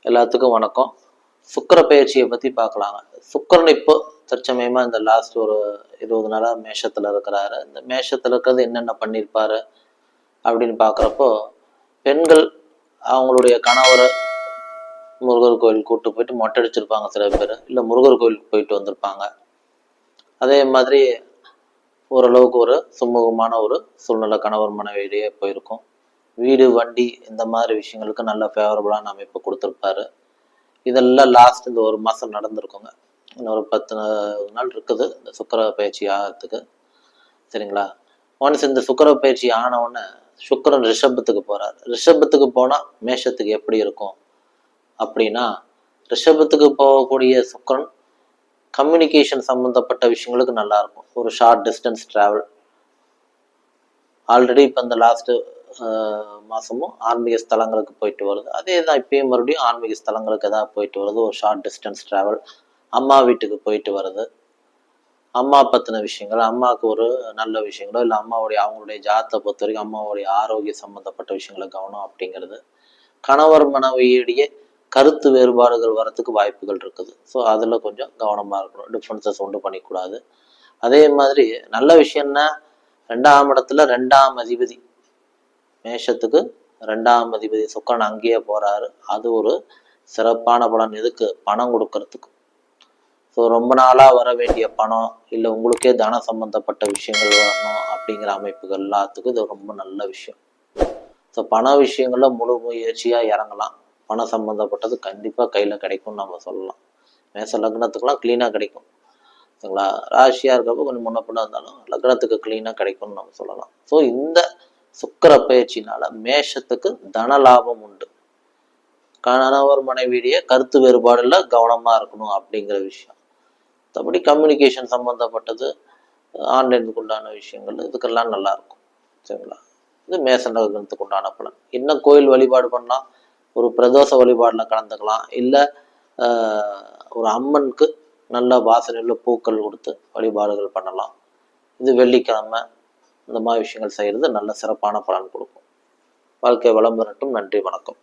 எல்லாத்துக்கும் வணக்கம். சுக்கிர பயிற்சியை பற்றி பார்க்கலாங்க. சுக்கிரன் இப்போ தற்சமயமாக இந்த லாஸ்ட் ஒரு 20 நாளாக மேஷத்தில் இருக்கிறாரு. இந்த மேஷத்தில் இருக்கிறது என்னென்ன பண்ணியிருப்பாரு அப்படின்னு பார்க்குறப்போ, பெண்கள் அவங்களுடைய கணவரை முருகர் கோயில் கூப்பிட்டு போயிட்டு மொட்டை அடிச்சிருப்பாங்க சில பேர், இல்லை முருகர் கோயிலுக்கு போயிட்டு வந்திருப்பாங்க. அதே மாதிரி ஓரளவுக்கு ஒரு சுமூகமான ஒரு சூழ்நிலை கணவர் மனைவியிலேயே போயிருக்கும். வீடு வண்டி இந்த மாதிரி விஷயங்களுக்கு நல்ல ஃபேவரபுளான அமைப்பு கொடுத்துருப்பாரு. இதெல்லாம் லாஸ்ட் இந்த ஒரு மாதம் நடந்திருக்குங்க. இன்னொரு 10 நாள் இருக்குது இந்த சுக்கிர பயிற்சி ஆகிறதுக்கு. சரிங்களா? ஒன்ஸ் இந்த சுக்கிர பயிற்சி ஆனவுடனே சுக்கிரன் ரிஷபத்துக்கு போகிறார். ரிஷபத்துக்கு போனால் மேஷத்துக்கு எப்படி இருக்கும் அப்படின்னா, ரிஷபத்துக்கு போகக்கூடிய சுக்கிரன் கம்யூனிகேஷன் சம்மந்தப்பட்ட விஷயங்களுக்கு நல்லா இருக்கும். ஒரு ஷார்ட் டிஸ்டன்ஸ் ட்ராவல். ஆல்ரெடி இப்போ இந்த லாஸ்ட்டு மாதமும் ஆன்மீக ஸ்தலங்களுக்கு போயிட்டு வருது. அதே தான் இப்பயும் மறுபடியும் ஆன்மீக ஸ்தலங்களுக்கு ஏதாவது போயிட்டு வருது. ஒரு ஷார்ட் டிஸ்டன்ஸ் ட்ராவல். அம்மா வீட்டுக்கு போயிட்டு வருது. அம்மா பற்றின விஷயங்கள், அம்மாவுக்கு ஒரு நல்ல விஷயங்களோ இல்லை அவங்களுடைய ஜாதத்தை பொறுத்த வரைக்கும் அம்மாவுடைய ஆரோக்கிய சம்மந்தப்பட்ட விஷயங்களை கவனம் அப்படிங்கிறது. கணவர் மனைவியுடைய கருத்து வேறுபாடுகள் வரத்துக்கு வாய்ப்புகள் இருக்குது. ஸோ அதில் கொஞ்சம் கவனமாக இருக்கணும். டிஃப்ரென்சஸ் ஒன்றும் பண்ணிக்கூடாது. அதே மாதிரி நல்ல விஷயம்னா 2ஆம் இடத்துல 2ஆம் அதிபதி மேஷத்துக்கு 2ஆம் அதிபதி சுக்கிரன் அங்கேயே போறாரு. அது ஒரு சிறப்பான பலன். எதுக்கு? பணம் கொடுக்கறதுக்கு. ஸோ ரொம்ப நாளாக வர வேண்டிய பணம், இல்லை உங்களுக்கே தன சம்பந்தப்பட்ட விஷயங்கள் வரணும் அப்படிங்கிற அமைப்புகள் எல்லாத்துக்கும் இது ரொம்ப நல்ல விஷயம். ஸோ பண விஷயங்கள்ல முழு முயற்சியாக இறங்கலாம். பணம் சம்மந்தப்பட்டது கண்டிப்பாக கையில் கிடைக்கும்னு நம்ம சொல்லலாம். மேச லக்னத்துக்குலாம் க்ளீனாக கிடைக்கும். சரிங்களா? ராசியாக இருக்கப்போ கொஞ்சம் முன்ன பின்ன இருந்தாலும் லக்னத்துக்கு க்ளீனாக கிடைக்கும்னு நம்ம சொல்லலாம். ஸோ இந்த சுக்கிர பயிற்சினால மேஷத்துக்கு தன லாபம் உண்டு. கணவர் மனைவியிடையே கருத்து வேறுபாடுல கவனமா இருக்கணும் அப்படிங்கிற விஷயம். மற்றபடி கம்யூனிகேஷன் சம்பந்தப்பட்டது, ஆன்லைனுக்கு உண்டான விஷயங்கள் இதுக்கெல்லாம் நல்லா இருக்கும். சரிங்களா? இது மேஷ லக்னத்துக்கு உண்டான பலன். இன்னும் கோயில் வழிபாடு பண்ணலாம், ஒரு பிரதோஷ வழிபாடுல கலந்துக்கலாம், இல்லை ஒரு அம்மனுக்கு நல்ல வாசனையில் பூக்கள் கொடுத்து வழிபாடுகள் பண்ணலாம். இது வெள்ளிக்கிழமை இந்த மாதிரி விஷயங்கள் செய்கிறது நல்ல சிறப்பான பலன் கொடுக்கும். வாழ்க்கை வளம் பெறட்டும். நன்றி, வணக்கம்.